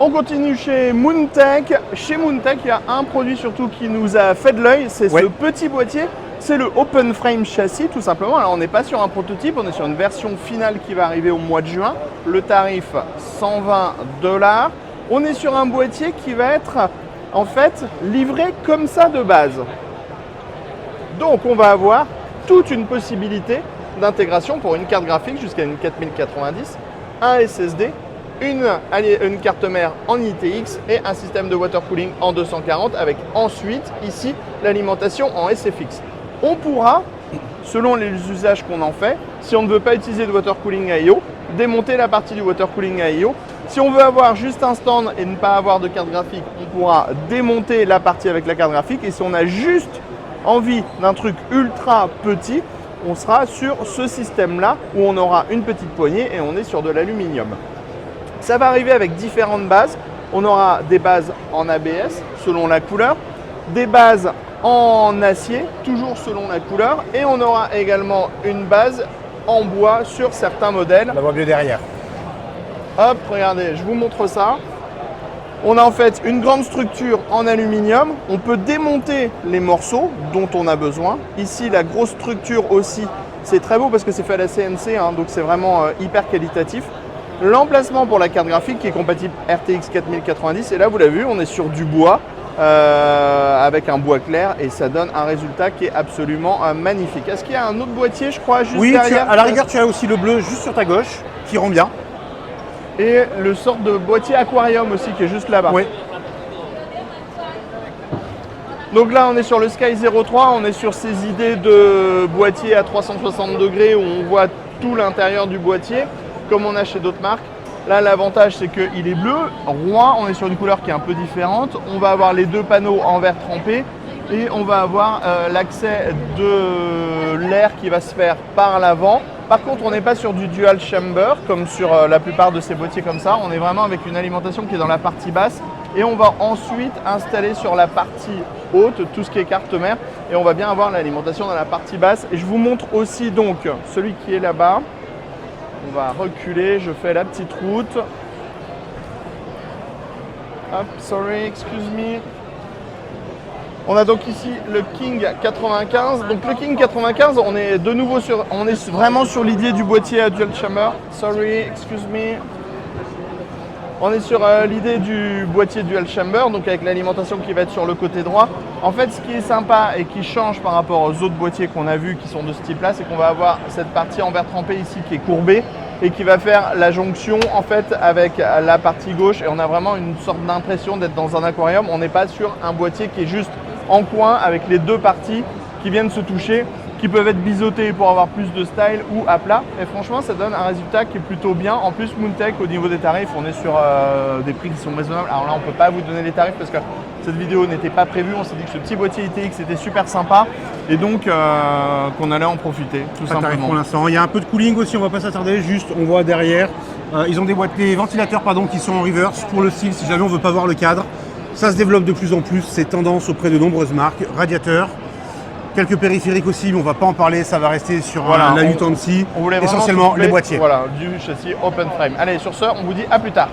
On continue chez Moontech. Chez Moontech, il y a un produit surtout qui nous a fait de l'œil, c'est ce petit boîtier. C'est le Open Frame Châssis tout simplement. Alors on n'est pas sur un prototype, on est sur une version finale qui va arriver au mois de juin. Le tarif 120 $. On est sur un boîtier qui va être en fait livré comme ça de base. Donc on va avoir toute une possibilité d'intégration pour une carte graphique jusqu'à une 4090, un SSD, une carte mère en ITX et un système de water cooling en 240 avec ensuite ici l'alimentation en SFX. On pourra, selon les usages qu'on en fait, si on ne veut pas utiliser de water cooling IO, démonter la partie du water cooling IO. Si on veut avoir juste un stand et ne pas avoir de carte graphique, on pourra démonter la partie avec la carte graphique. Et si on a juste envie d'un truc ultra petit, on sera sur ce système-là où on aura une petite poignée et on est sur de l'aluminium. Ça va arriver avec différentes bases. On aura des bases en ABS selon la couleur, des bases en acier, toujours selon la couleur, et on aura également une base en bois sur certains modèles. La voie bleue derrière. Hop, regardez, je vous montre ça. On a en fait une grande structure en aluminium. On peut démonter les morceaux dont on a besoin. Ici, la grosse structure aussi, c'est très beau parce que c'est fait à la CNC, hein, donc c'est vraiment hyper qualitatif. L'emplacement pour la carte graphique qui est compatible RTX 4090, et là vous l'avez vu, on est sur du bois. Avec un bois clair et ça donne un résultat qui est absolument magnifique. Est-ce qu'il y a un autre boîtier, je crois, juste derrière? Oui, à la rigueur, tu as aussi le bleu juste sur ta gauche qui rend bien. Et le sort de boîtier aquarium aussi qui est juste là-bas. Oui. Donc là, on est sur le Sky 03, on est sur ces idées de boîtier à 360 degrés où on voit tout l'intérieur du boîtier, comme on a chez d'autres marques. Là, l'avantage, c'est qu'il est bleu, roi, on est sur une couleur qui est un peu différente. On va avoir les deux panneaux en verre trempé et on va avoir l'accès de l'air qui va se faire par l'avant. Par contre, on n'est pas sur du dual chamber comme sur la plupart de ces boîtiers comme ça. On est vraiment avec une alimentation qui est dans la partie basse et on va ensuite installer sur la partie haute tout ce qui est carte mère et on va bien avoir l'alimentation dans la partie basse. Et je vous montre aussi donc celui qui est là-bas. On va reculer, je fais la petite route. Hop, sorry, excuse me. On a donc ici le King 95. Donc le King 95, on est de nouveau vraiment sur l'idée du boîtier à dual chamber. Sorry, excuse me. On est sur l'idée du boîtier dual chamber, donc avec l'alimentation qui va être sur le côté droit. En fait, ce qui est sympa et qui change par rapport aux autres boîtiers qu'on a vus qui sont de ce type-là, c'est qu'on va avoir cette partie en verre trempé ici qui est courbée et qui va faire la jonction en fait avec la partie gauche. Et on a vraiment une sorte d'impression d'être dans un aquarium. On n'est pas sur un boîtier qui est juste en coin avec les deux parties qui viennent se toucher, qui peuvent être biseautés pour avoir plus de style ou à plat. Et franchement, ça donne un résultat qui est plutôt bien. En plus, Moontech, au niveau des tarifs, on est sur des prix qui sont raisonnables. Alors là, on ne peut pas vous donner les tarifs parce que cette vidéo n'était pas prévue. On s'est dit que ce petit boîtier ITX était super sympa et donc qu'on allait en profiter, tout simplement. Pour l'instant, il y a un peu de cooling aussi, on ne va pas s'attarder. Juste, on voit derrière, ils ont des ventilateurs qui sont en reverse pour le style si jamais on ne veut pas voir le cadre. Ça se développe de plus en plus, c'est tendance auprès de nombreuses marques. Radiateurs. Quelques périphériques aussi, mais on ne va pas en parler, ça va rester sur la utensi, essentiellement les boîtiers. Voilà, du châssis open frame. Allez, sur ce, on vous dit à plus tard.